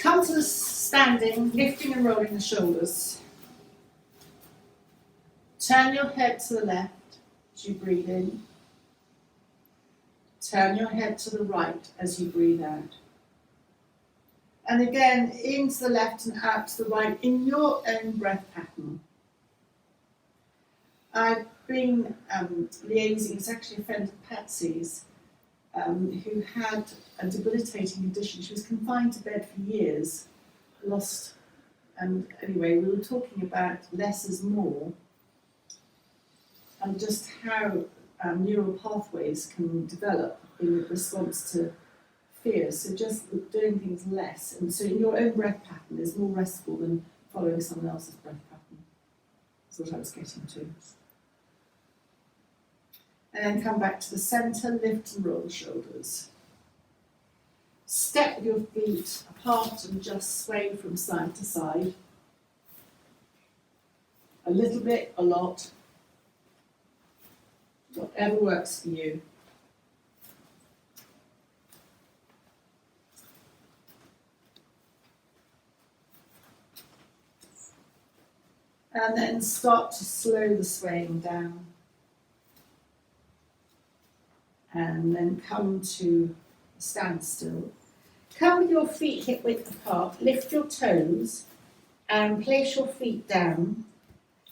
Come to the standing, lifting and rolling the shoulders. Turn your head to the left as you breathe in. Turn your head to the right as you breathe out. And again, into the left and out to the right in your own breath pattern. I've been liaising, it's actually a friend of Patsy's, who had a debilitating condition. She was confined to bed for years, lost, and anyway, we were talking about less is more, and just how neural pathways can develop in response to fear. So just doing things less, and so in your own breath pattern is more restful than following someone else's breath pattern. That's what I was getting to. And then come back to the centre, lift and roll the shoulders. Step your feet apart and just sway from side to side. A little bit, a lot. Whatever works for you. And then start to slow the swaying down. And then come to a standstill. Come with your feet hip width apart, lift your toes and place your feet down,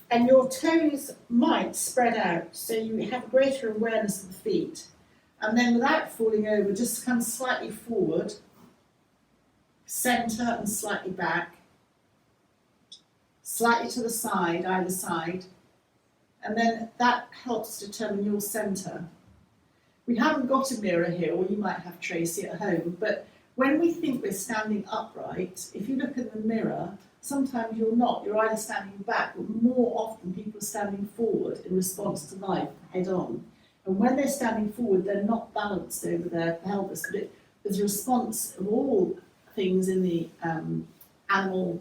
and your toes might spread out so you have greater awareness of the feet. And then without falling over, just come slightly forward, centre and slightly back, slightly to the side, either side, and then that helps determine your centre. We haven't got a mirror here, or you might have Tracy at home, but when we think we're standing upright, if you look in the mirror, sometimes you're not. You're either standing back, but more often people are standing forward in response to life, head on. And when they're standing forward, they're not balanced over their pelvis, but there's a response of all things in the animal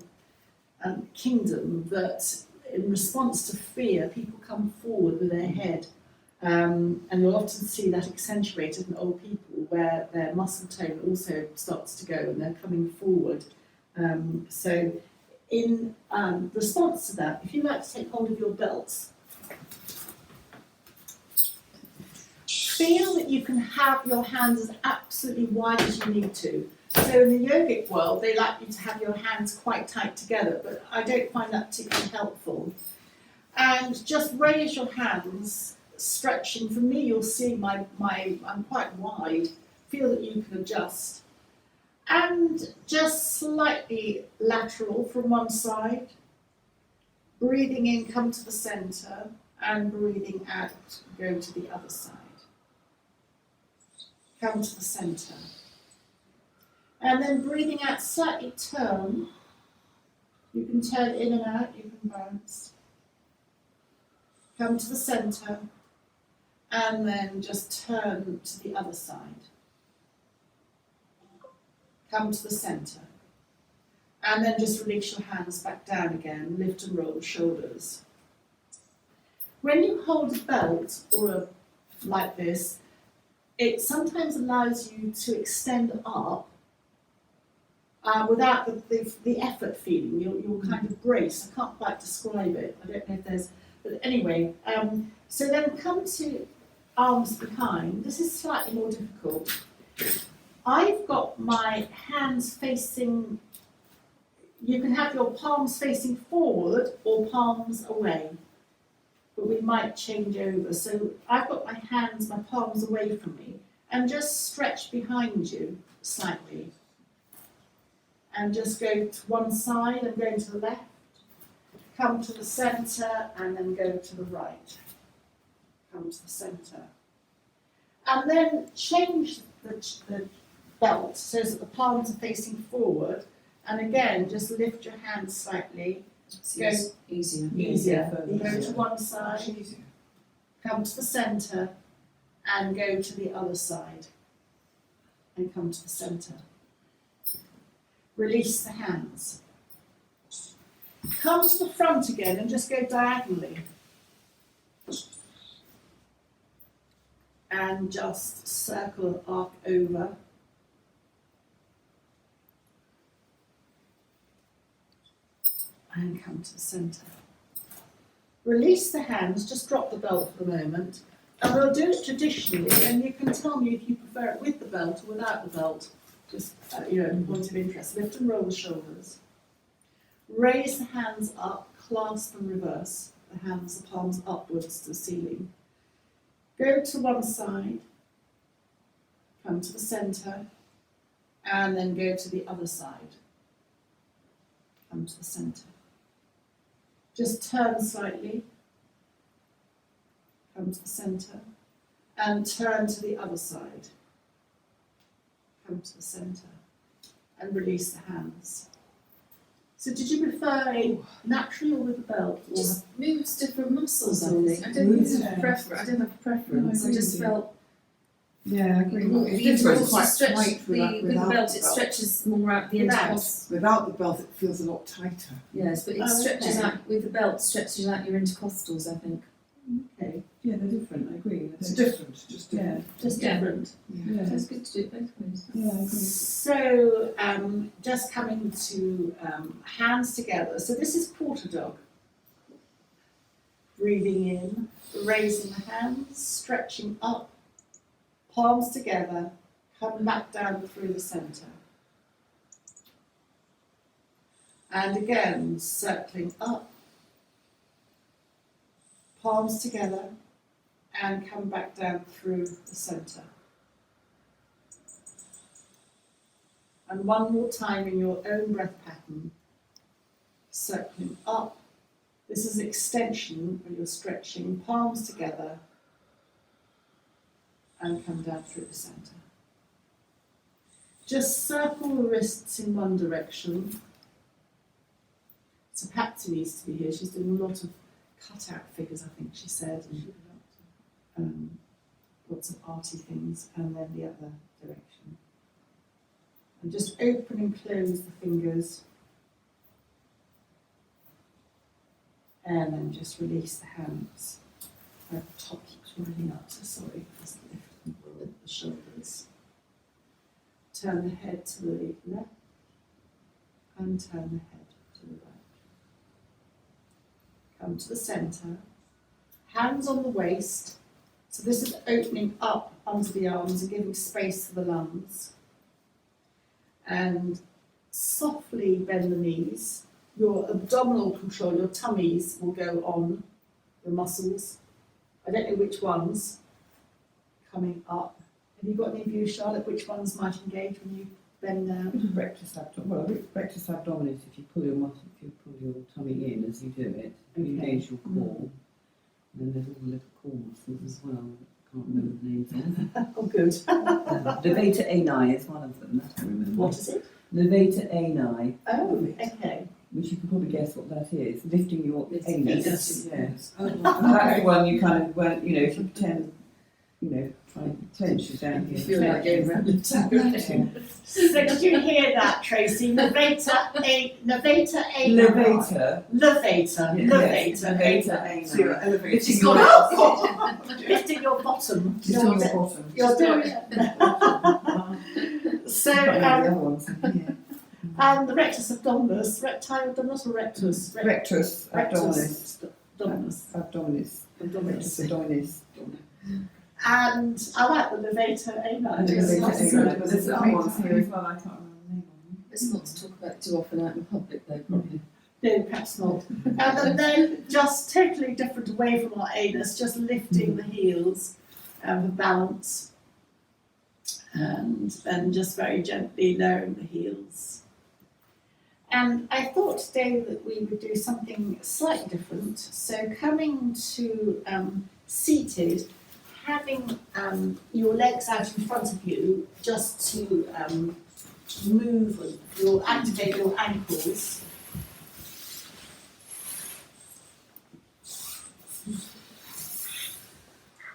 kingdom that in response to fear, people come forward with their head. And you'll often see that accentuated in old people where their muscle tone also starts to go and they're coming forward. So in response to that, if you like to take hold of your belts, feel that you can have your hands as absolutely wide as you need to. So in the yogic world, they like you to have your hands quite tight together, but I don't find that particularly helpful. And just raise your hands, stretching. For me, you'll see I'm quite wide. Feel that you can adjust. And just slightly lateral from one side. Breathing in, come to the centre, and breathing out, go to the other side. Come to the centre. And then breathing out, slightly turn. You can turn in and out, you can bounce. Come to the centre. And then just turn to the other side. Come to the centre. And then just release your hands back down again. Lift and roll the shoulders. When you hold a belt or like this, it sometimes allows you to extend up without the effort feeling. You'll kind of brace. I can't quite describe it. I don't know if there's... But anyway, so then come to arms behind. This is slightly more difficult. I've got my hands facing, you can have your palms facing forward or palms away, but we might change over. So I've got my hands, my palms away from me, and just stretch behind you slightly. And just go to one side and go to the left, come to the centre and then go to the right. Come to the centre. And then change the belt so that the palms are facing forward. And again, just lift your hands slightly. Go easier. You go to one side, come to the centre, and go to the other side. And come to the centre. Release the hands. Come to the front again and just go diagonally. And just circle, arc over. and come to the centre. Release the hands, just drop the belt for the moment, and we'll do it traditionally, and you can tell me if you prefer it with the belt or without the belt, just point of interest. Lift and roll the shoulders. Raise the hands up, clasp and reverse. The hands, the palms upwards to the ceiling. Go to one side, come to the centre, and then go to the other side. Come to the centre. Just turn slightly, come to the centre, and turn to the other side. Come to the centre, and release the hands. So did you prefer a naturally or with a belt? It just moves different muscles, I think. I don't have a preference. I just felt. Yeah, I agree. With the belt, it stretches more out the intercostals. Without the belt, it feels a lot tighter. Yes, but it stretches out, with the belt, stretches out your intercostals, I think. Okay. Yeah, they're different, I agree. It's different, just different. Yeah, just different. Yeah. So it's good to do it both ways. Yeah, I agree. So, just coming to hands together. So this is quarter dog. Breathing in, raising the hands, stretching up, palms together, come back down through the centre. And again, circling up, palms together, and come back down through the centre. And one more time in your own breath pattern, circling up. This is extension where you're stretching, palms together, and come down through the centre. Just circle the wrists in one direction. So Patsy needs to be here. She's doing a lot of cut-out figures, I think she said, and lots of arty things, and then the other direction. And just open and close the fingers. And then just release the hands. The top keeps rolling up, so sorry. Just lift and roll the shoulders. Turn the head to the left and turn the head to the right. Come to the centre. Hands on the waist. So this is opening up onto the arms and giving space to the lungs. And softly bend the knees. Your abdominal control, your tummies will go on the muscles. I don't know which ones coming up. Have you got any view, Charlotte, which ones might engage when you bend down? Rectus abdominis, if you pull your muscle, if you pull your tummy in as you do it, you engage your core. And then there's all the little core muscles as well. I can't remember the names of. Oh, good. Levator ani is one of them, that I remember. What is it? Levator ani. Oh, okay. Which you can probably guess what that is. Lifting your anus. Yes. Oh, That's the one you kind of, if you pretend, try and clench it down here. You feel like going round the town. So did you hear that, Tracy? Levator ani. Levator. So you're elevating your lifting your bottom. Lifting your bottom. You're doing it. So, and the rectus abdominis, rectus abdominis or rectus? Rectus abdominis. Abdominis. Rectus abdominis. And I like the levator ani. But there's other ones here as well, I can't remember the name of them. It's not to talk about too often out in public though, probably. No, perhaps not. And then just totally different away from our anus, just lifting the heels for balance. And then just very gently lowering the heels. And I thought today that we would do something slightly different. So coming to seated, having your legs out in front of you, just to activate your ankles.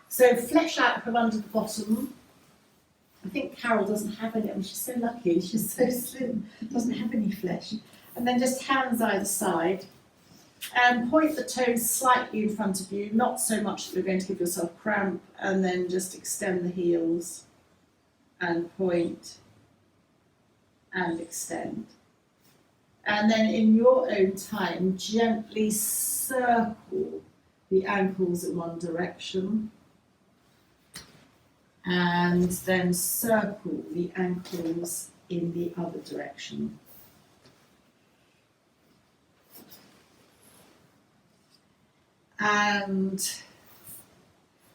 So flesh out from under the bottom. I think Carol doesn't have any, she's so lucky, she's so slim, doesn't have any flesh. And then just hands either side. And point the toes slightly in front of you, not so much that you're going to give yourself cramp, and then just extend the heels and point and extend. And then in your own time, gently circle the ankles in one direction. And then circle the ankles in the other direction. And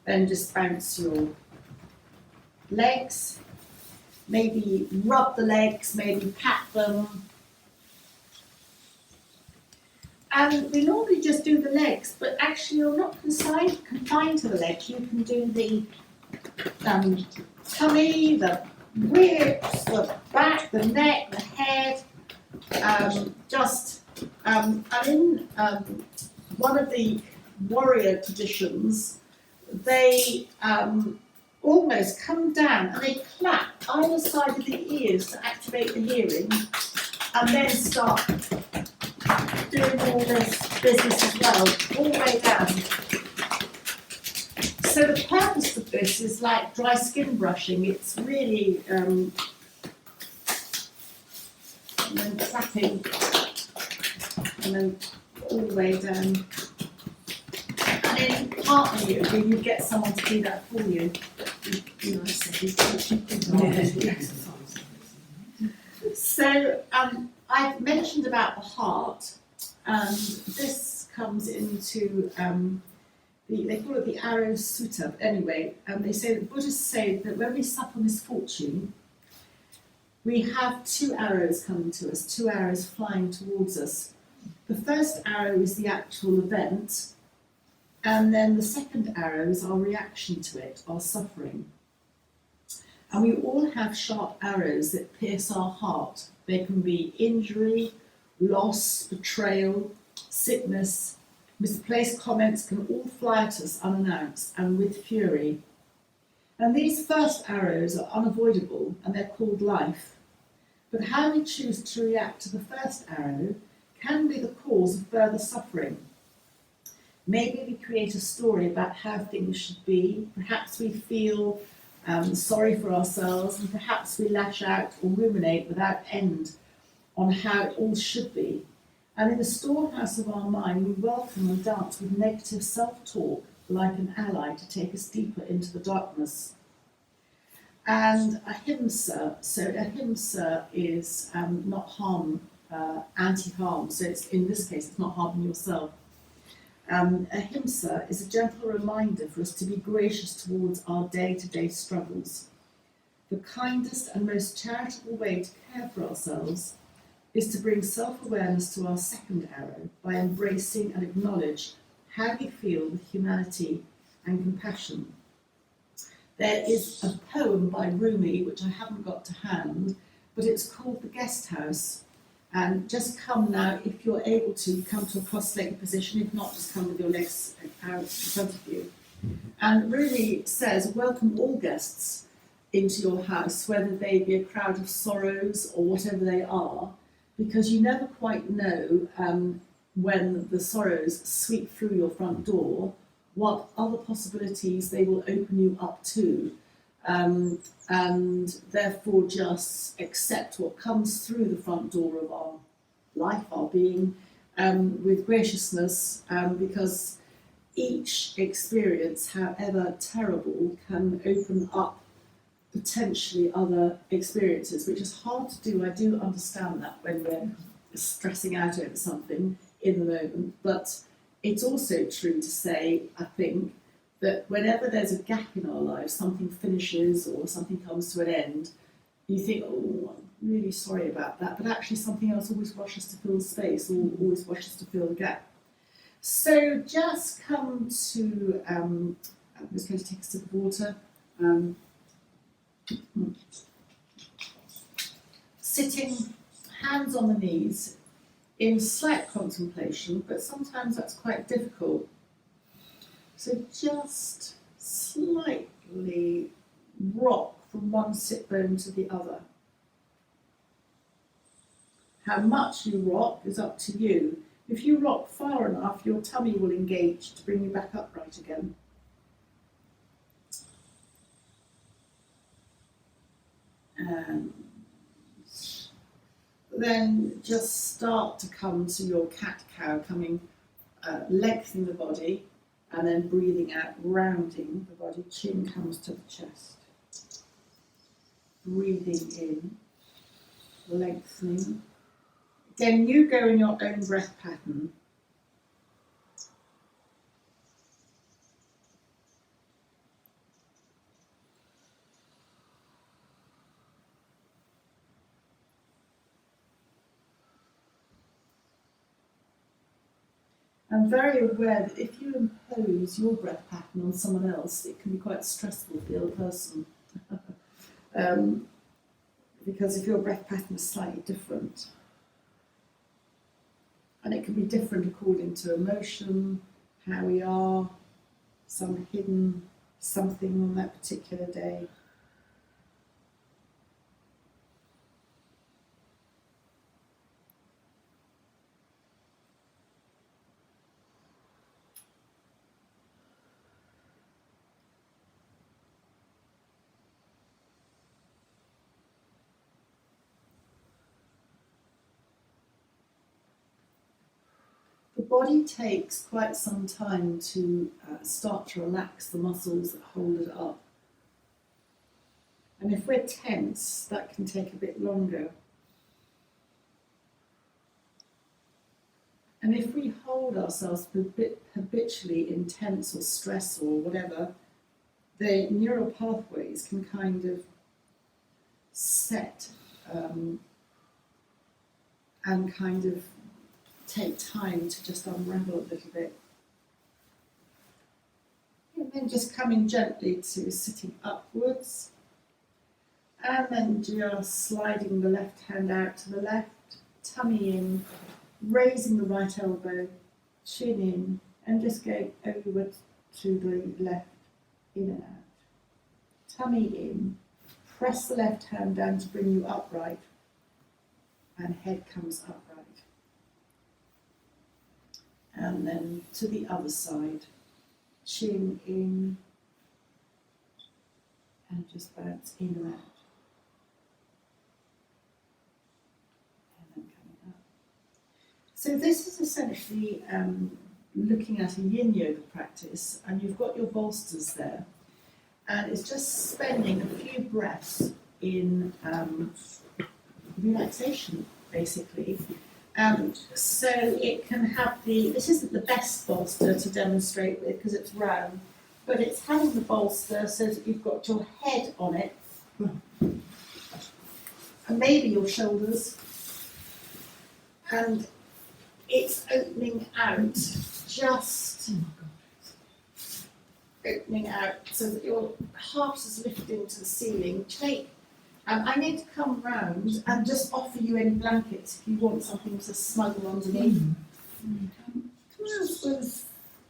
then just bounce your legs. Maybe rub the legs, maybe pat them. And we normally just do the legs, but actually you're not confined to the legs. You can do the tummy, the ribs, the back, the neck, the head. One of the warrior traditions, they almost come down and they clap either side of the ears to activate the hearing, and then start doing all this business as well, all the way down. So the purpose of this is like dry skin brushing. It's really and then clapping, and then all the way down. And in partner yoga, you get someone to do that for you. So I've mentioned about the heart, and this comes into they call it the arrow sutta. But anyway, they say that Buddhists say that when we suffer misfortune, we have two arrows coming to us, two arrows flying towards us. The first arrow is the actual event, and then the second arrow is our reaction to it, our suffering. And we all have sharp arrows that pierce our heart. They can be injury, loss, betrayal, sickness. Misplaced comments can all fly at us unannounced and with fury. And these first arrows are unavoidable, and they're called life. But how we choose to react to the first arrow can be the cause of further suffering. Maybe we create a story about how things should be. Perhaps we feel sorry for ourselves, and perhaps we lash out or ruminate without end on how it all should be. And in the storehouse of our mind, we welcome and dance with negative self-talk like an ally to take us deeper into the darkness. And ahimsa, so ahimsa is not harm, anti-harm, so it's, in this case it's not harming yourself. Ahimsa is a gentle reminder for us to be gracious towards our day-to-day struggles. The kindest and most charitable way to care for ourselves is to bring self-awareness to our second arrow by embracing and acknowledge how we feel with humanity and compassion. There is a poem by Rumi, which I haven't got to hand, but it's called The Guest House. And just come now, if you're able to, come to a cross-legged position. If not, just come with your legs out in front of you. And Rumi says, welcome all guests into your house, whether they be a crowd of sorrows or whatever they are, because you never quite know when the sorrows sweep through your front door, what other possibilities they will open you up to, and therefore just accept what comes through the front door of our life, our being, with graciousness, because each experience, however terrible, can open up potentially other experiences, which is hard to do. I do understand that when we're stressing out over something in the moment, but it's also true to say, I think, that whenever there's a gap in our lives, something finishes or something comes to an end, you think, oh, I'm really sorry about that, but actually something else always rushes to fill the space, or always rushes to fill the gap. So just come to, I'm just going to take a sip of water. Sitting, hands on the knees, in slight contemplation, but sometimes that's quite difficult. So just slightly rock from one sit bone to the other. How much you rock is up to you. If you rock far enough, your tummy will engage to bring you back upright again. And then just start to come to your cat-cow, lengthening the body, and then breathing out, rounding the body. Chin comes to the chest. Breathing in, lengthening. Again, you go in your own breath pattern. I'm very aware that if you impose your breath pattern on someone else, it can be quite stressful for the other person. Because if your breath pattern is slightly different, and it can be different according to emotion, how we are, some hidden something on that particular day. The body takes quite some time to start to relax the muscles that hold it up. And if we're tense, that can take a bit longer. And if we hold ourselves habitually in tense or stress or whatever, the neural pathways can kind of set and kind of take time to just unravel a little bit. And then just coming gently to sitting upwards. And then just sliding the left hand out to the left, tummy in, raising the right elbow, chin in, and just going over to the left, in and out. Tummy in, press the left hand down to bring you upright, and head comes upright. And then to the other side, chin in, and just bounce in and out. And then coming up. So this is essentially looking at a Yin Yoga practice, and you've got your bolsters there, and it's just spending a few breaths in relaxation, basically. So it can have this isn't the best bolster to demonstrate with because it's round, but it's having the bolster so that you've got your head on it, and maybe your shoulders, and it's opening out, just opening out so that your heart is lifting to the ceiling. I need to come round and just offer you any blankets if you want something to smuggle underneath. Can I ask where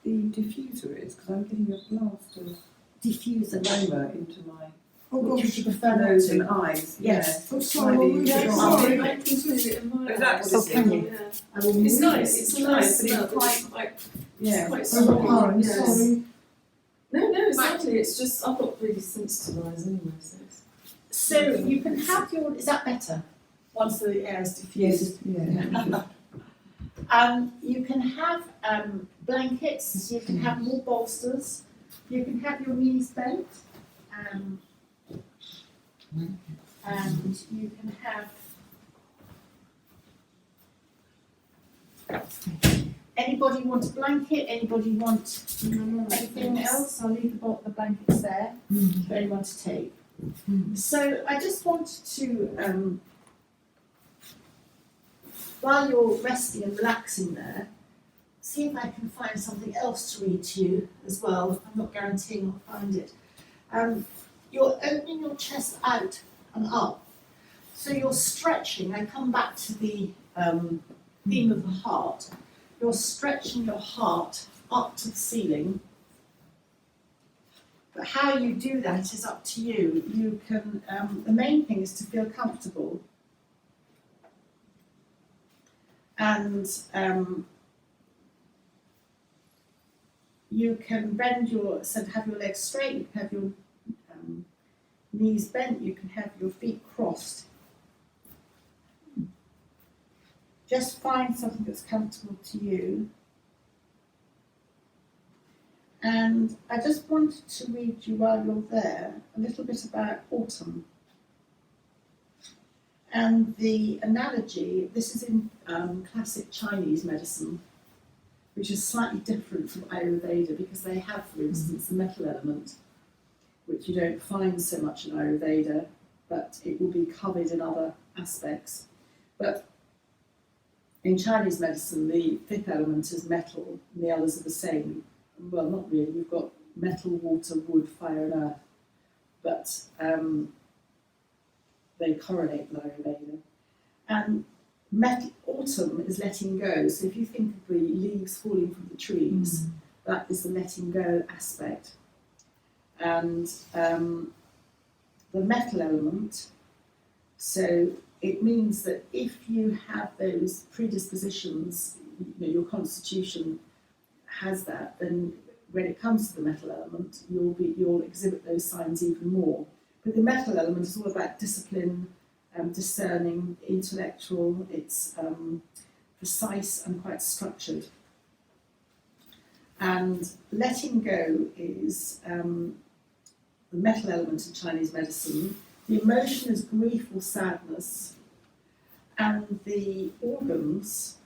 the diffuser is? Because I'm getting a blast of Diffuser. aroma into my Would you prefer not nose to? and eyes. Yes. Yeah. Oh, Slightly Sorry, strong. I can do it in my Is that eyes. what can you? Yeah. I will It's move nice, it. it's a nice but smell, it's but quite, it's yeah. quite Oh, strong. I'm Yes. sorry. No, exactly, it's just, I've got really sensitive eyes anyway, so it's... So you can have your. Is that better? Once the air is diffused. Yeah. You can have blankets. You can have more bolsters. You can have your knees bent. And you can have. Anybody want a blanket? Anybody want anything else? I'll leave the blankets there for anyone to take. So I just wanted to, while you're resting and relaxing there, see if I can find something else to read to you as well. I'm not guaranteeing I'll find it. You're opening your chest out and up. So you're stretching. I come back to the theme of the heart. You're stretching your heart up to the ceiling. But how you do that is up to you. You can, the main thing is to feel comfortable. And you can have your legs straight, you can have your knees bent, you can have your feet crossed. just find something that's comfortable to you. And I just wanted to read you while you're there a little bit about autumn. And the analogy, this is in classic Chinese medicine, which is slightly different from Ayurveda because they have, for instance, the metal element, which you don't find so much in Ayurveda, but it will be covered in other aspects. But in Chinese medicine, the fifth element is metal, and the others are the same. Well, not really. You've got metal, water, wood, fire, and earth, but they correlate with Ayurveda. And autumn is letting go. So if you think of the leaves falling from the trees, that is the letting go aspect. And the metal element, so it means that if you have those predispositions, your constitution has that, then when it comes to the metal element, you'll exhibit those signs even more. But the metal element is all about discipline, discerning, intellectual, it's precise and quite structured. And letting go is the metal element in Chinese medicine. The emotion is grief or sadness, and the organs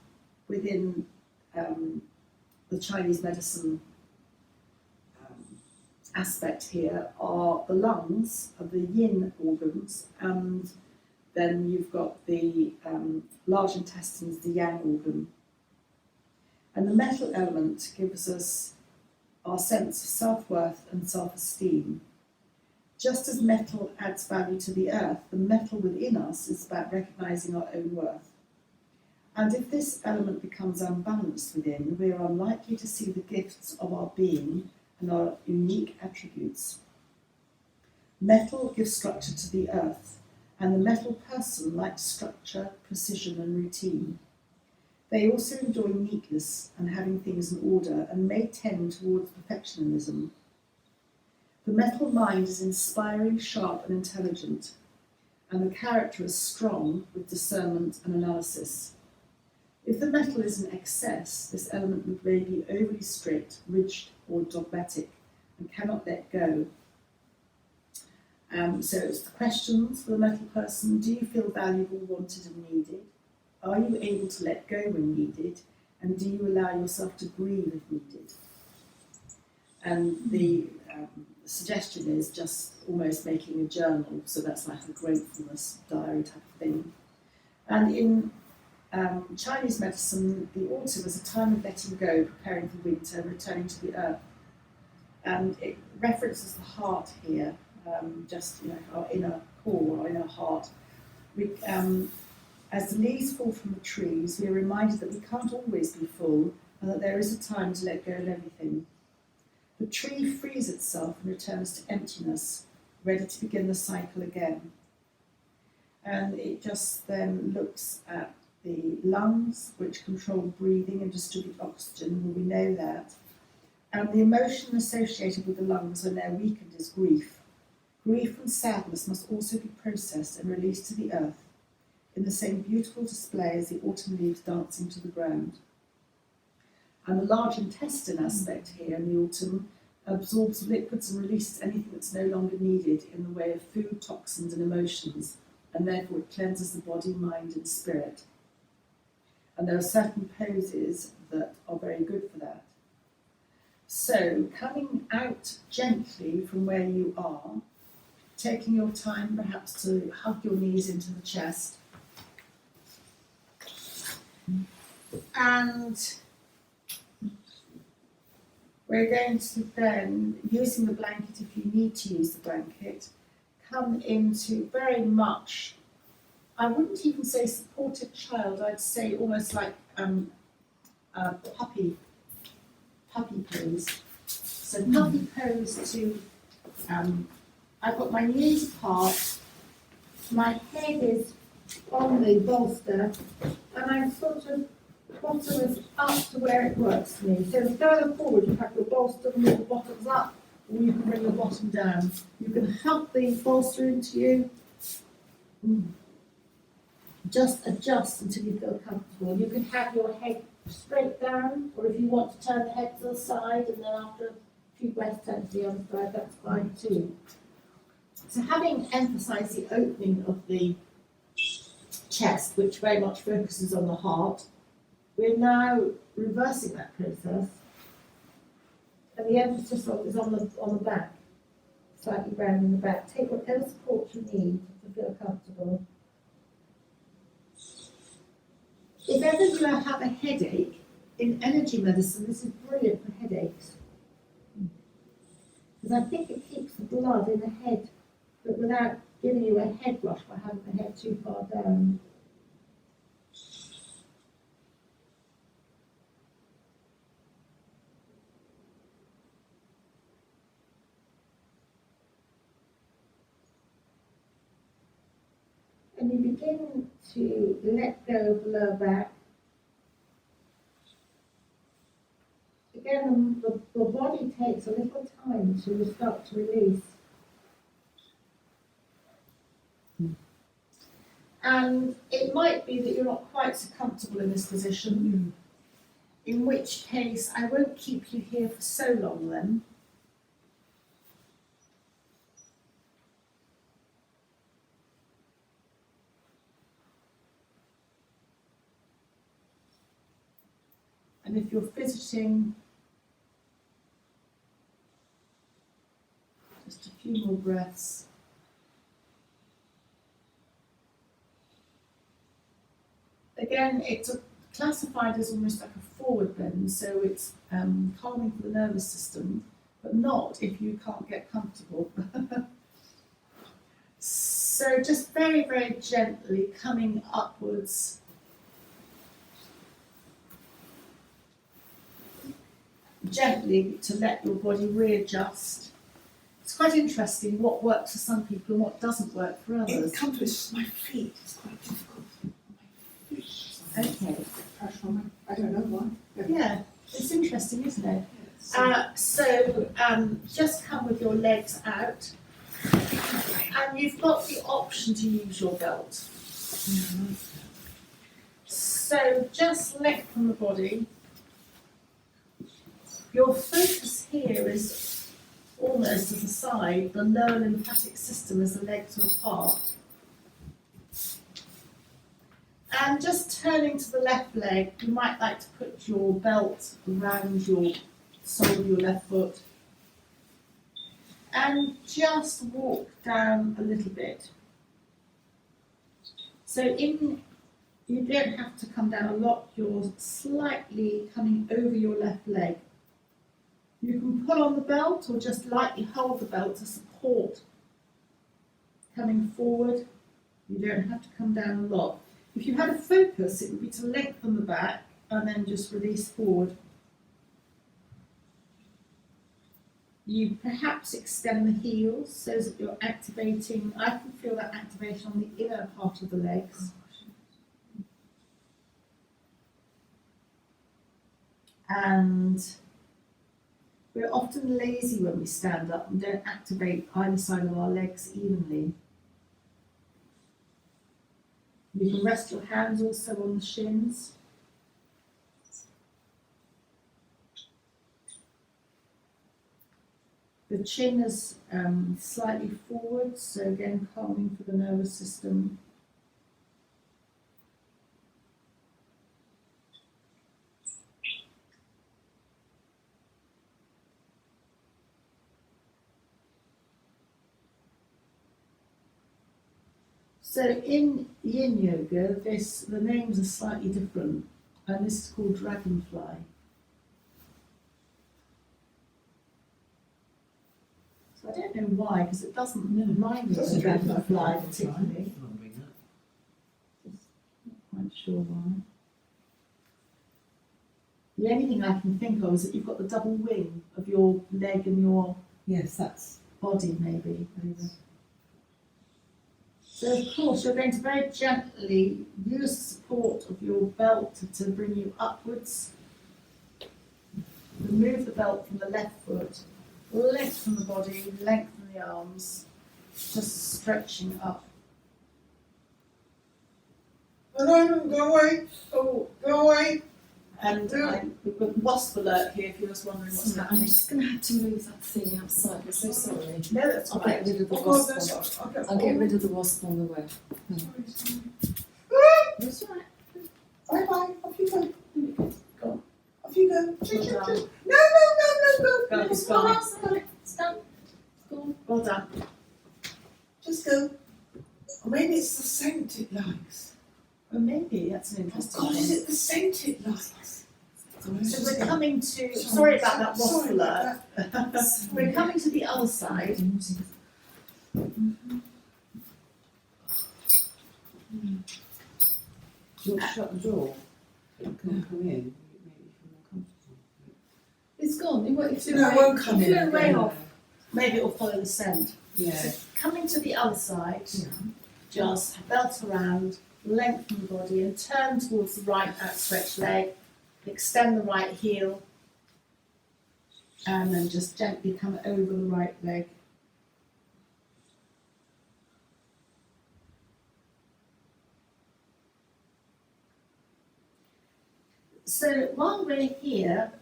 within the Chinese medicine aspect here are the lungs, are the yin organs, and then you've got the large intestines, the yang organ. And the metal element gives us our sense of self-worth and self-esteem. Just as metal adds value to the earth, the metal within us is about recognising our own worth. And if this element becomes unbalanced within, we are unlikely to see the gifts of our being and our unique attributes. Metal gives structure to the earth, and the metal person likes structure, precision and routine. They also enjoy neatness and having things in order and may tend towards perfectionism. The metal mind is inspiring, sharp and intelligent, and the character is strong with discernment and analysis. If the metal is in excess, this element may be overly strict, rigid or dogmatic and cannot let go. So it's the questions for the metal person: do you feel valuable, wanted and needed? Are you able to let go when needed? And do you allow yourself to grieve if needed? And the suggestion is just almost making a journal, so that's like a gratefulness diary type of thing. And in Chinese medicine, the autumn is a time of letting go, preparing for winter, returning to the earth. And it references the heart here, just our inner core, our inner heart. As the leaves fall from the trees, we are reminded that we can't always be full and that there is a time to let go of everything. The tree frees itself and returns to emptiness, ready to begin the cycle again. And it just then looks at the lungs, which control breathing and distribute oxygen, well, we know that. And the emotion associated with the lungs when they're weakened is grief. Grief and sadness must also be processed and released to the earth, in the same beautiful display as the autumn leaves dancing to the ground. And the large intestine aspect here in the autumn absorbs liquids and releases anything that's no longer needed in the way of food, toxins and emotions, and therefore it cleanses the body, mind and spirit. And there are certain poses that are very good for that. So coming out gently from where you are, taking your time perhaps to hug your knees into the chest, and we're going to then, using the blanket if you need to use the blanket, come into very much, I wouldn't even say supported child, I'd say almost like a puppy pose. So puppy pose to, I've got my knees apart, my head is on the bolster, and I'm sort of bottom is up to where it works for me. So further forward, you have your bolster and your bottoms up, or you can bring the bottom down. You can hug the bolster into you. just adjust until you feel comfortable. You can have your head straight down, or if you want to turn the head to the side and then after a few breaths turn to the other side, that's fine too. So having emphasised the opening of the chest, which very much focuses on the heart, we're now reversing that process, and the emphasis is on the back, slightly round in the back. Take whatever support you need to feel comfortable. If ever you have a headache, in energy medicine, this is brilliant for headaches. Because I think it keeps the blood in the head, but without giving you a head rush by having the head too far down. And you begin to let go of the lower back. Again, the body takes a little time to start to release. And it might be that you're not quite so comfortable in this position, in which case I won't keep you here for so long then. And if you're visiting, just a few more breaths. Again, it's classified as almost like a forward bend, so it's calming for the nervous system, but not if you can't get comfortable. So just very, very gently coming upwards. Gently to let your body readjust. It's quite interesting what works for some people and what doesn't work for others. It comes with my feet, it's quite difficult. My feet. Okay. Pressure on my, I don't know why. Yeah, it's interesting, isn't it? Yes. Just come with your legs out, and you've got the option to use your belt. So just lengthen the body. Your focus here is almost to the side, the lower lymphatic system as the legs are apart. And just turning to the left leg, you might like to put your belt around your sole of your left foot. And just walk down a little bit. So you don't have to come down a lot, you're slightly coming over your left leg. You can pull on the belt or just lightly hold the belt to support coming forward. You don't have to come down a lot. If you had a focus, it would be to lengthen the back and then just release forward. You perhaps extend the heels so that you're activating, I can feel that activation on the inner part of the legs. And we're often lazy when we stand up and don't activate either side of our legs evenly. You can rest your hands also on the shins. The chin is slightly forward, so again calming for the nervous system. So in Yin Yoga, the names are slightly different, and this is called Dragonfly. So I don't know why, because it doesn't remind me of the Dragonfly particularly. Just not quite sure why. The only thing I can think of is that you've got the double wing of your leg and your Yes, that's body, maybe. So of course you're going to very gently use the support of your belt to bring you upwards. Remove the belt from the left foot, lengthen the body, lengthen the arms, just stretching up. No, go away. Oh, go away. And we've got wasp alert here if you was wondering what's Sorry, I'm happening. just going to have to move that thing outside. I'm so sorry. No, that's all I'll right. get rid of the Oh, God, wasp. that's okay. I'll get rid of the wasp on the way. That's right. Bye-bye. Off you go. Go. Off you go. Well done. No. Go, it's It's gone. done. It's done. It's gone. Well done. Just go. Or maybe it's the scent it likes. Well, maybe that's an Oh, interesting God, thing. is it the scent it likes? So we're coming to, sorry about that wasp Sorry alert. about that. We're coming to the other side. Do you want to shut the door? It can't come in. Maybe you feel more comfortable. It's gone. It flew No, it away. won't come It in flew away again. off. Maybe it will follow the scent. Yeah. So coming to the other side, just belt around, lengthen the body and turn towards the right outstretched leg. Extend the right heel. And then just gently come over the right leg. So while we're here,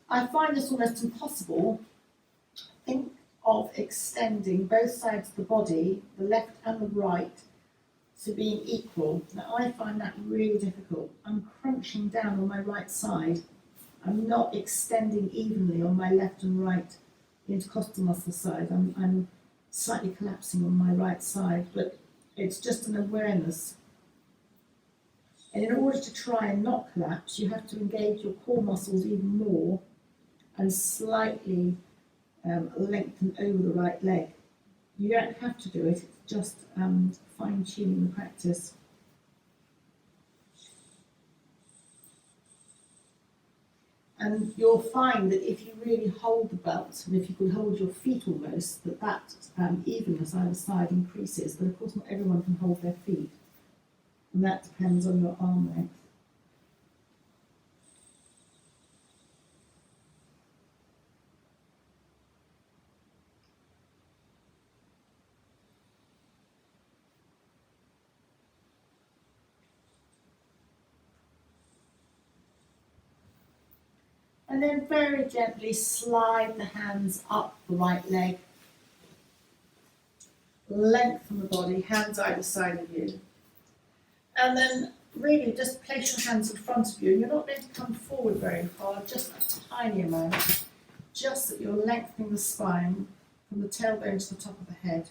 I find this almost impossible. Think of extending both sides of the body, the left and the right, to being equal. Now I find that really difficult. I'm crunching down on my right side. I'm not extending evenly on my left and right intercostal muscle side. I'm slightly collapsing on my right side, but it's just an awareness. And in order to try and not collapse, you have to engage your core muscles even more and slightly lengthen over the right leg. You don't have to do it, it's just fine-tuning the practice. And you'll find that if you really hold the belt, and if you could hold your feet almost, that evenness either side increases. But of course not everyone can hold their feet. And that depends on your arm length. And then very gently slide the hands up the right leg. Lengthen the body, hands either side of you. And then really just place your hands in front of you. You're not going to come forward very far, just a tiny amount. Just that you're lengthening the spine from the tailbone to the top of the head.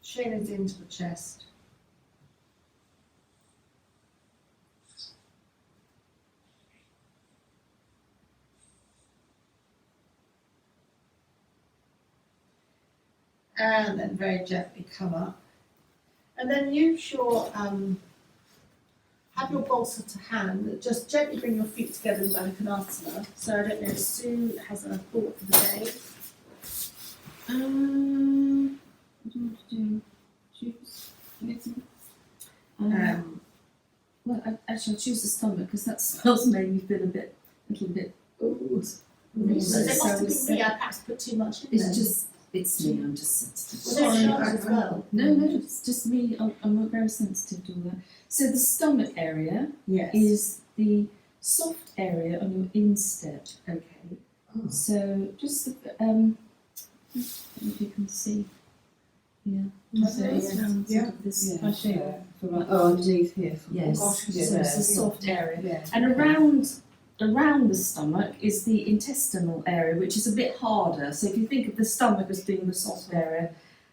Chin is into the chest. And then very gently come up. And then use your, have your bolster to hand, just gently bring your feet together in Baddha Konasana. So I don't know if Sue has a thought for the day. What do you want to do? Choose anything? Well, I'll choose the stomach because that smells made me feel a little bit. Ooh. So Mm. it must have So been me, I perhaps put too much in there. It's me. I'm just sensitive. Well, there's Sorry, Charlotte as well. No, it's just me. I'm very sensitive to all that. So the stomach area Yes. is the soft area on your instep. Okay. Oh. So just I don't know if you can see. Yeah. So it's around sort of this Yeah, shape. yeah. So like, oh, underneath here. Sort of. Yes. gosh, So yeah. it's a soft area. Yeah. And around the stomach is the intestinal area, which is a bit harder. So if you think of the stomach as being the soft area,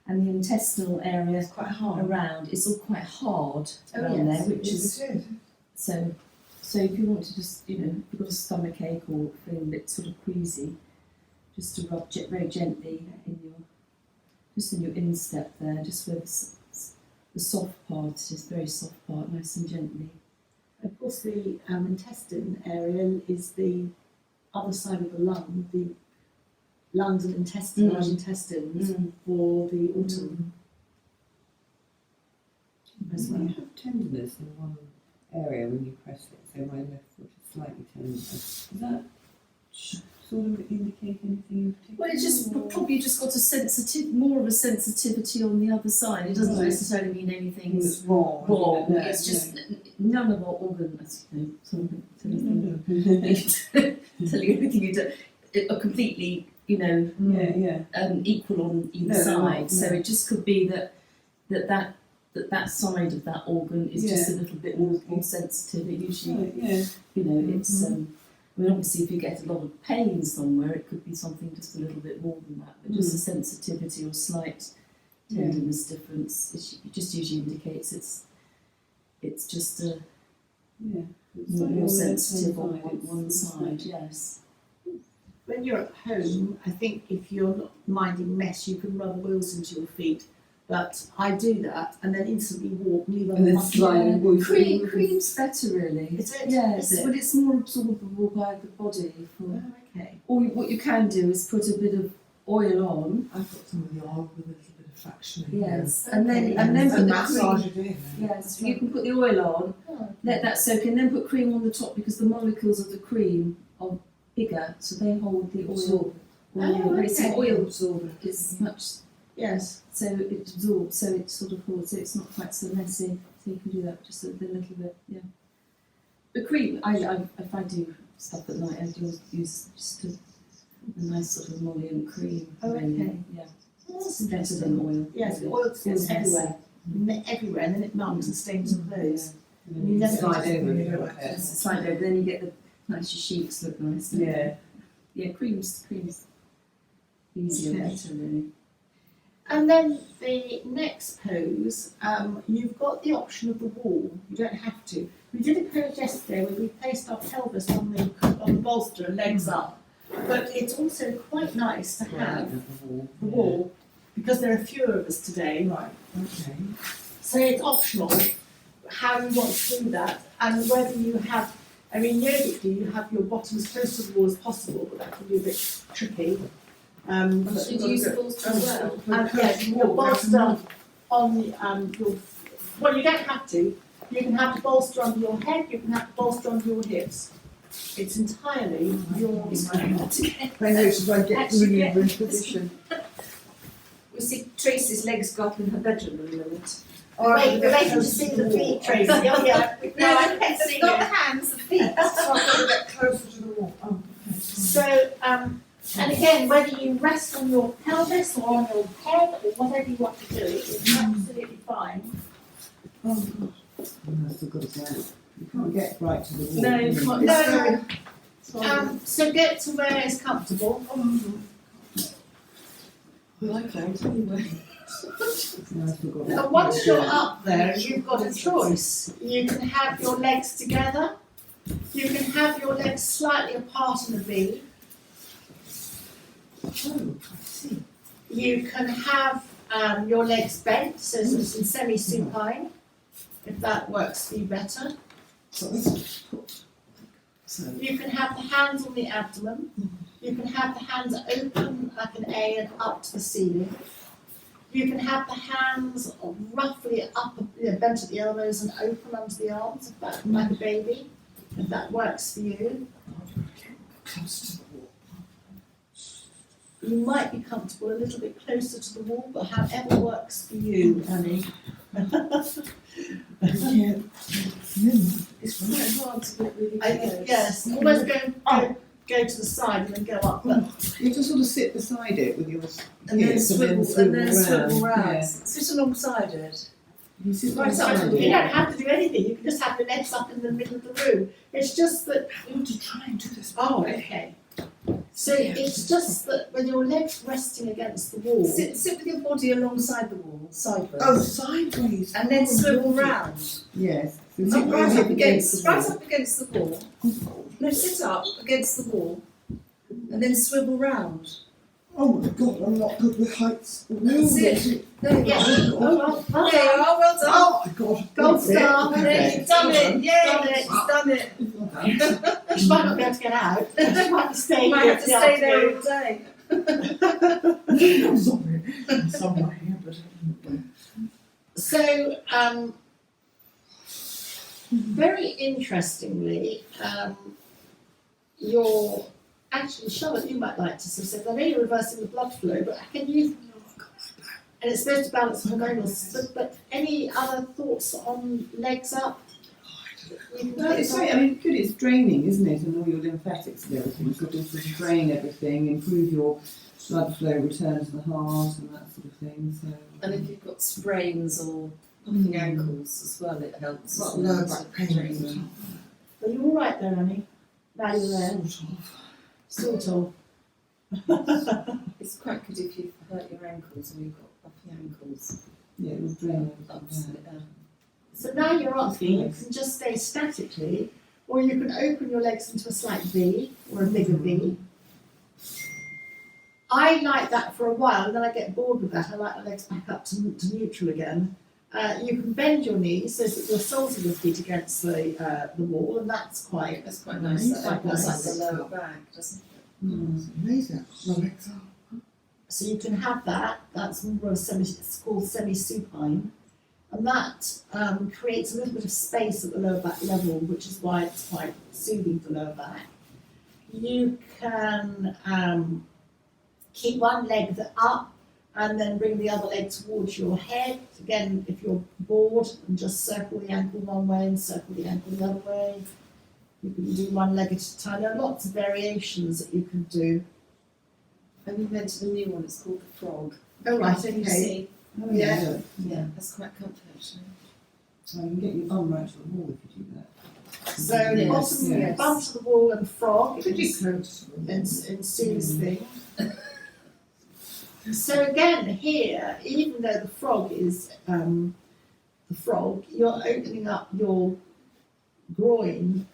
and the intestinal area It's quite hard. around, it's all quite hard Oh, around yes. there, which Yes, is it is. so if you want to just, if you've got a stomach ache or feeling a bit sort of queasy, just to rub very gently in your instep there, just where the soft part is, very soft part, nice and gently. Of course, the intestine area is the other side of the lung, the lungs and intestine, large intestines for the autumn as You well. have tenderness in one area when you press it, so my left foot is slightly tender. Is that sort of indicate anything in particular? Well, it's just or- probably just got more of a sensitivity on the other side. It doesn't Right. necessarily mean anything's It's wrong. wrong. No, It's no. just none of our organs, sort of No, telling you anything you do, are completely, yeah. equal on either No, they're side. not, So no. it just could be that side of that organ is just a little bit more sensitive. It usually, Right, yeah. it's. I mean, obviously, if you get a lot of pain somewhere, it could be something just a little bit more than that. But just a sensitivity or slight tenderness difference, it just usually indicates it's just a Yeah. more sensitive on It's one sort of side. Yes. When you're at home, I think if you're not minding mess, you can rub oils into your feet. But I do that and then instantly walk, leave them And then much slide more. and walk. Cream's better, really. Is it? Yeah, Is it? but it's more absorbable by the body. Oh, okay. Or what you can do is put a bit of oil on. I've got some of the oil with a little bit of fraction in Yes, Okay. and then and put the massage cream. it in. Yes, you can put the oil on, Oh, let that soak in, then put cream on the top because the molecules of the cream are bigger, so they hold the oil. Absorb Oh, Whereas the okay. oil Absorb it. is much, yes. so it absorbs, so it sort of holds, so it's not quite so messy. So you can do that just a little bit, yeah. But cream, if I do stuff at night, I do use just a nice sort of emollient cream. Oh, really. okay. Yeah, Oh, that's it's better interesting. than oil. Yes, the really. oil gets Feels everywhere. Everywhere, and then it numbs and stains your clothes. And You then never slide just- over. Yeah. Yeah. It's slide over, then you get the nice, your sheets look nice. don't they? Yeah. Yeah, cream's easier, Okay. better really. And then the next pose, you've got the option of the wall. You don't have to. We did a pose yesterday where we placed our pelvis on the bolster and legs up. But it's also quite nice to have the wall because there are fewer of us today. Right, okay. So it's optional how you want to do that and whether you have, I mean, yogically you have your bottoms close to the wall as possible, but that can be a bit tricky. But Should you use the bolster as well? and yes, your bolster on the, well, you don't have to. You can have the bolster under your head, you can have the bolster under your hips. It's entirely yours. I notice I get Actually, really yeah. in position. We see Tracy's legs go up in her bedroom in a minute. Wait, we're waiting to see the feet, Tracy. Oh, yeah. No, I can't see not the you. hands, the feet. So I've got to get closer to the wall. Oh, okay. So, and again, whether you rest on your pelvis or on your head or whatever you want to do, it's absolutely fine. Oh, God. I've still got to go. You can't get right to the wall. No, you can't. No, No. so get to where it's comfortable. I like that anyway. No, I've still got And once you're up there, you've got a choice. You can have your legs together. You can have your legs slightly apart in a V. Oh, I see. You can have your legs bent, so it's in semi-supine, if that works for you better. So this so You can have the hands on the abdomen. You can have the hands open like an A and up to the ceiling. You can have the hands roughly up, bent at the elbows and open under the arms, if that, like a baby, if that works for you. close to the wall. You might be comfortable a little bit closer to the wall, but however works for you, honey. Yeah. It's quite hard to get really close. Yes, almost go to the side and then go up. But You have to sort of sit beside it with your And then hips swivel round. Yeah. Sit alongside it. You sit right, so beside you it. don't have to do anything. You can just have your legs up in the middle of the room. It's just that. I want to try and do this. Oh, okay. So it's just that with your legs resting against the wall. Sit with your body alongside the wall, sideways. Oh, sideways. And then Oh, swivel lovely. round. Yes. So Right sit up right against, the right wall. up against the wall. No, sit up against the wall. And then swivel round. Oh my God, I'm not good with heights. That's it. There you go. Yeah. Oh, well There you done. are, well done. Oh my God. Gold star. There, you've done it. Yay, you've done it. You might not be able to get out. You might be staying You might here have to for the stay there afternoon. all day. I'm sorry. I'm somewhere here, but So, very interestingly, your actually, Charlotte, you might like to sort of say, I know you're reversing the blood flow, but can you, and it's supposed to balance hormonal, but any other thoughts on legs up? No, it's great. I mean, good. It's draining, isn't it? And all your lymphatics and everything. So just sort of drain everything, improve your blood flow, return to the heart, and that sort of thing. So. And if you've got sprains or popping ankles as well, it helps. Got lower back pain all the time. Are you all right there, Annie? Now you're there. Sort of. It's quite good if you've hurt your ankles or you've got puffy ankles. Yeah, it will drain Ups everything. it down. So now you're asking, you can just stay statically, or you can open your legs into a slight V or a bigger V. I like that for a while, and then I get bored with that. I like the legs back up to neutral again. You can bend your knees so that your soles of your feet against the wall, and that's quite Nice. It's quite That's nice. like the lower back, doesn't it? It's amazing. My legs are. So you can have that. That's more it's called semi-supine, and that creates a little bit of space at the lower back level, which is why it's quite soothing for lower back. You can keep one leg up and then bring the other leg towards your head. Again, if you're bored, and just circle the ankle one way and circle the ankle the other way. You can do one leg at a time. There are lots of variations that you can do. And you mentioned a new one, it's called the frog. Oh, right, Can you okay. see? Oh, Yeah. Yeah, that's quite comfy actually. So you can get your bum right to the wall if you do that. So Yes, bottom, yes. bum to the wall and frog. Pretty close. And Sue's thing. So again, here, even though the frog is the frog, you're opening up your groin,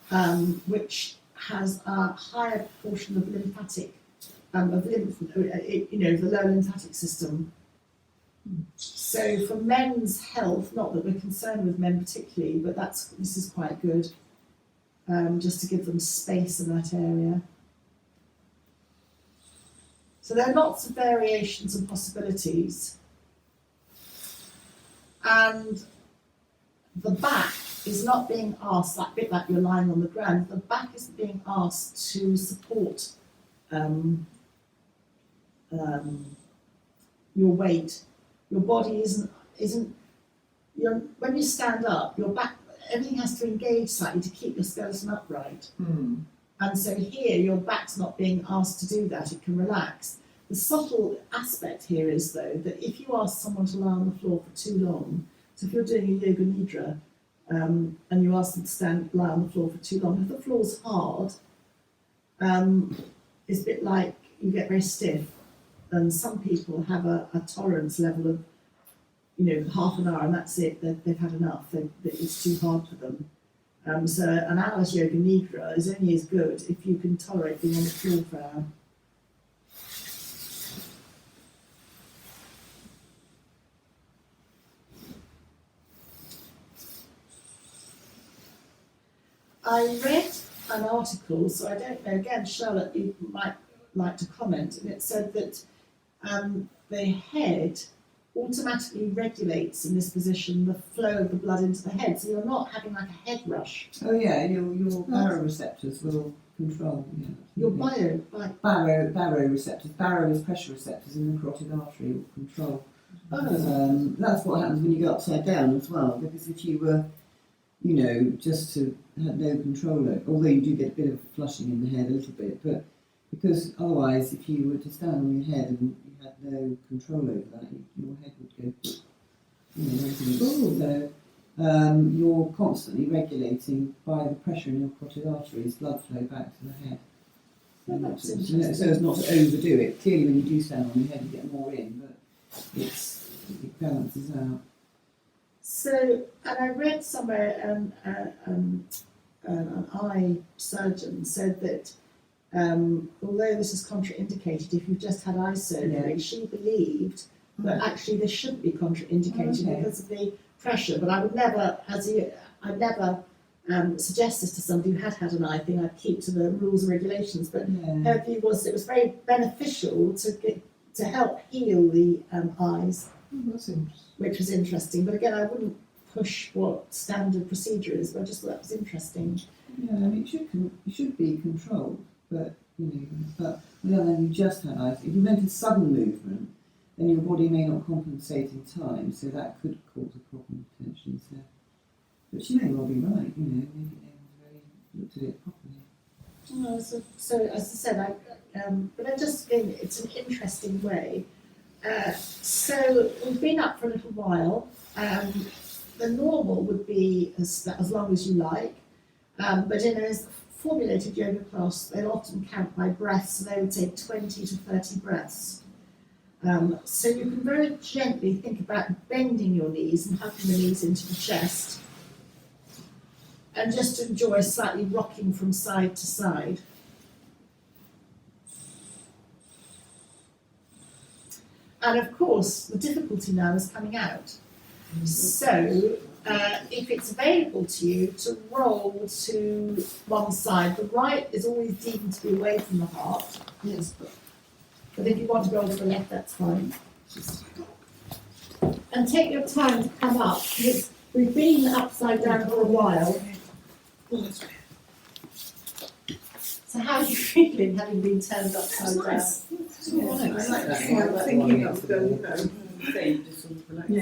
which has a higher proportion of lymphatic, of lymph, the lower lymphatic system. So for men's health, not that we're concerned with men particularly, but this is quite good, just to give them space in that area. So there are lots of variations and possibilities. And the back is not being asked, that bit like you're lying on the ground, the back isn't being asked to support your weight. Your body when you stand up, your back, everything has to engage slightly to keep your skeleton upright. And so here, your back's not being asked to do that, it can relax. The subtle aspect here is, though, that if you ask someone to lie on the floor for too long, so if you're doing a yoga nidra, and you ask them to lie on the floor for too long, if the floor's hard, it's a bit like you get very stiff, and some people have a tolerance level of, half an hour, and that's it, they've had enough, it's too hard for them. So an hour's yoga nidra is only as good if you can tolerate being on the floor for an hour. I read an article, so I don't know, again, Charlotte, you might like to comment, and it said that the head automatically regulates in this position the flow of the blood into the head, so you're not having like a head rush. Oh yeah, your baroreceptors will control. Yeah, Your baroreceptors. Baro is pressure receptors in the carotid artery will control. That's what happens when you go upside down as well, because if you were, just to have no control over, although you do get a bit of flushing in the head a little bit, but because otherwise if you were to stand on your head and you had no control over that, your head would go, so you're constantly regulating by the pressure in your carotid arteries, blood flow back to the head. So as not to overdo it. Clearly when you do stand on your head you get more in, but it balances out. So, and I read somewhere an eye surgeon said that although this is contraindicated if you've just had eye surgery, she believed that actually this shouldn't be contraindicated because of the pressure. But I would never, I'd never suggest this to somebody who had an eye thing. I'd keep to the rules and regulations. But her view was it was very beneficial to help heal the eyes. That's interesting. Which was interesting, but again, I wouldn't push what standard procedure is, but I just thought that was interesting. Yeah, I mean, it should be controlled, but you know. But on the other hand, you just had ice. If you went in sudden movement, then your body may not compensate in time, so that could cause a problem potentially. So, but she may well be right, you know. Maybe no one's really looked at it properly. No, so as I said, but I just think it's an interesting way. So we've been up for a little while. The normal would be as long as you like, but in a formulated yoga class, they'll often count by breaths, so they would say 20 to 30 breaths. So you can very gently think about bending your knees and hugging the knees into the chest, and just enjoy slightly rocking from side to side. And of course, the difficulty now is coming out. So, if it's available to you to roll to one side, the right is always deemed to be away from the heart. Yes, But if you want to roll to the left, that's fine. And take your time to come up, because we've been upside down for a while. So how are you feeling having been turned upside down? I like that. Yeah, I'm thinking of going,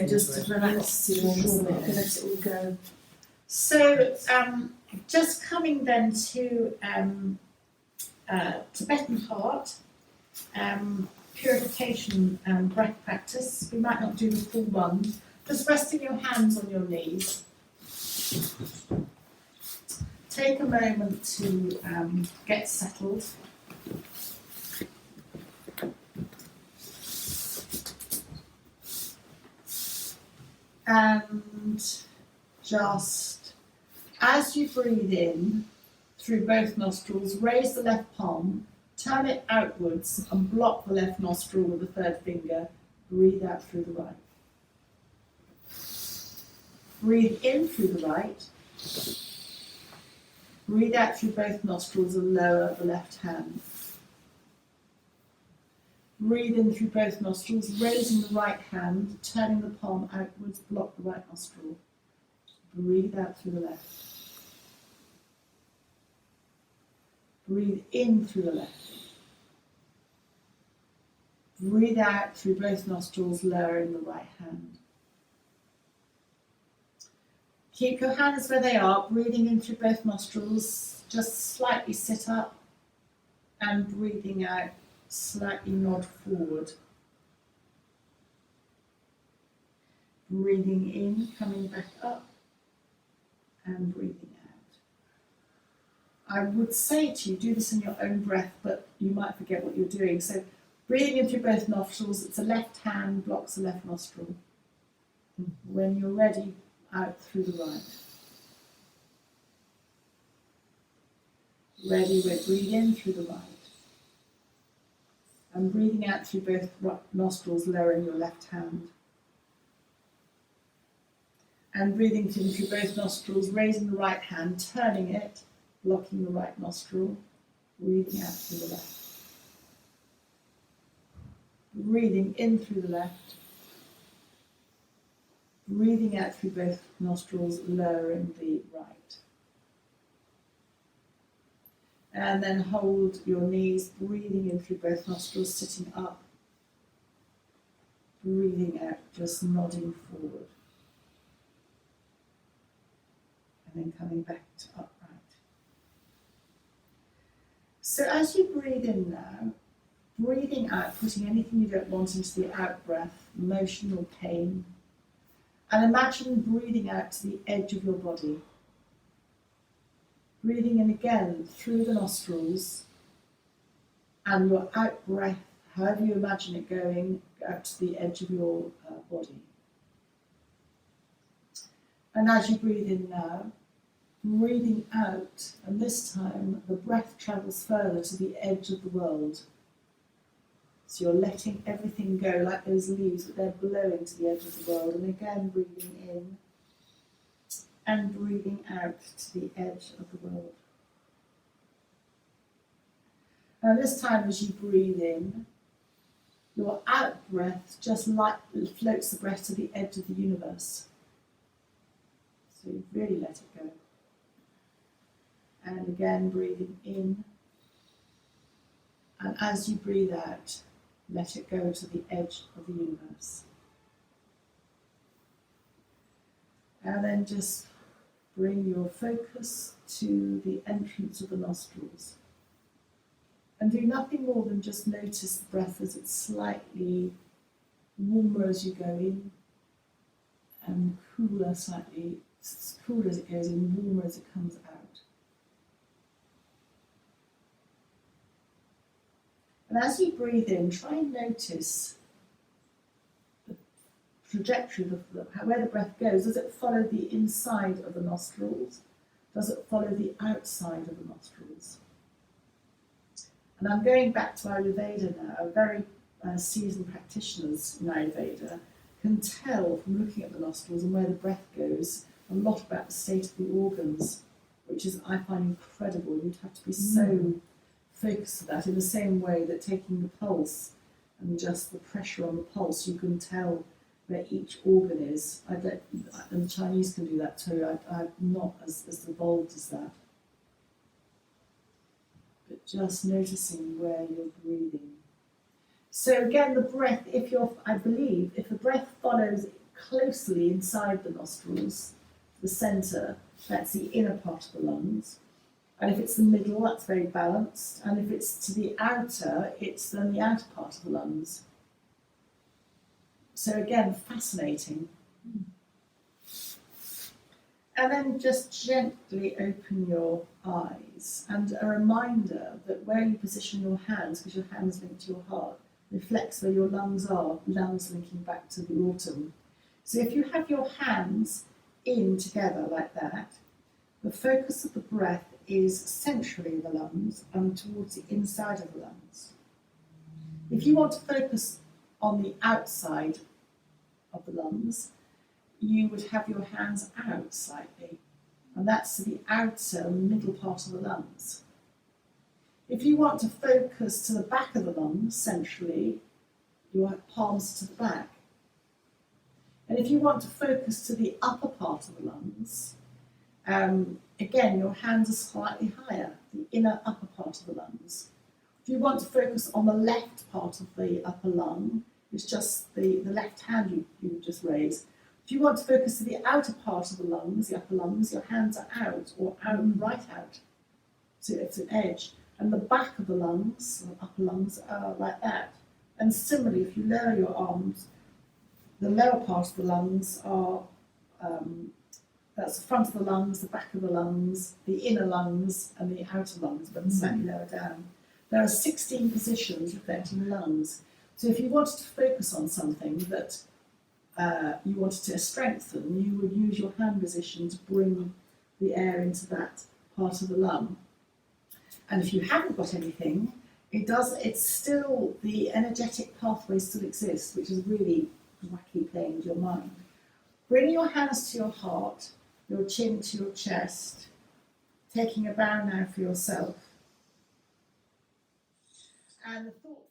just to relax your stomach, let it all go. So, just coming then to Tibetan heart, purification breath practice. We might not do the full one. Just resting your hands on your knees. Take a moment to get settled. And just, as you breathe in through both nostrils, raise the left palm, turn it outwards and block the left nostril with the third finger. Breathe out through the right. Breathe in through the right. Breathe out through both nostrils and lower the left hand. Breathe in through both nostrils, raising the right hand, turning the palm outwards, block the right nostril. Breathe out through the left. Breathe in through the left. Breathe out through both nostrils, lowering the right hand. Keep your hands where they are, breathing in through both nostrils, just slightly sit up, and breathing out, slightly nod forward. Breathing in, coming back up, and breathing out. I would say to you, do this in your own breath, but you might forget what you're doing. So breathing in through both nostrils, it's the left hand blocks the left nostril. When you're ready, out through the right. Ready, we breathe in through the right. And breathing out through both nostrils, lowering your left hand. And breathing in through both nostrils, raising the right hand, turning it, blocking the right nostril, breathing out through the left. Breathing in through the left. Breathing out through both nostrils, lowering the right. And then hold your knees, breathing in through both nostrils, sitting up. Breathing out, just nodding forward. And then coming back to upright. So as you breathe in now, breathing out, putting anything you don't want into the out breath, motion or pain. And imagine breathing out to the edge of your body. Breathing in again through the nostrils, and your out breath, however you imagine it going, out to the edge of your body. And as you breathe in now, breathing out, and this time the breath travels further to the edge of the world. So you're letting everything go like those leaves, but they're blowing to the edge of the world. And again, breathing in and breathing out to the edge of the world. Now this time as you breathe in, your out breath just floats the breath to the edge of the universe. So you really let it go. And again, breathing in And as you breathe out, let it go to the edge of the universe. And then just bring your focus to the entrance of the nostrils. And do nothing more than just notice the breath as it's slightly warmer as you go in and cooler slightly, cooler as it goes in, warmer as it comes out. And as you breathe in, try and notice the trajectory of where the breath goes. Does it follow the inside of the nostrils? Does it follow the outside of the nostrils? And I'm going back to Ayurveda now. Very seasoned practitioners in Ayurveda can tell from looking at the nostrils and where the breath goes a lot about the state of the organs, which is, I find, incredible. You'd have to be so focused on that in the same way that taking the pulse and just the pressure on the pulse, you can tell where each organ is. And the Chinese can do that too. I'm not as evolved as that. But just noticing where you're breathing. So again, the breath, I believe, if the breath follows closely inside the nostrils, the centre, that's the inner part of the lungs. And if it's the middle, that's very balanced. And if it's to the outer, it's then the outer part of the lungs. So again, fascinating. And then just gently open your eyes. And a reminder that where you position your hands, because your hands link to your heart, reflects where your lungs are, lungs linking back to the autumn. So if you have your hands in together like that, the focus of the breath is centrally in the lungs and towards the inside of the lungs. If you want to focus on the outside of the lungs, you would have your hands out slightly, and that's to the outer middle part of the lungs. If you want to focus to the back of the lungs, centrally, your palms to the back. And if you want to focus to the upper part of the lungs, again, your hands are slightly higher, the inner upper part of the lungs. If you want to focus on the left part of the upper lung, it's just the left hand you just raise. If you want to focus to the outer part of the lungs, the upper lungs, your hands are out or right out. So it's an edge. And the back of the lungs, the upper lungs, are like that. And similarly, if you lower your arms, the lower part of the lungs are, that's the front of the lungs, the back of the lungs, the inner lungs, and the outer lungs, but slightly lower down. There are 16 positions reflecting lungs. So if you wanted to focus on something that you wanted to strengthen, you would use your hand position to bring the air into that part of the lung. And if you haven't got anything, it's still, the energetic pathway still exists, which is really wacky playing with your mind. Bring your hands to your heart, your chin to your chest, taking a bow now for yourself. And the thought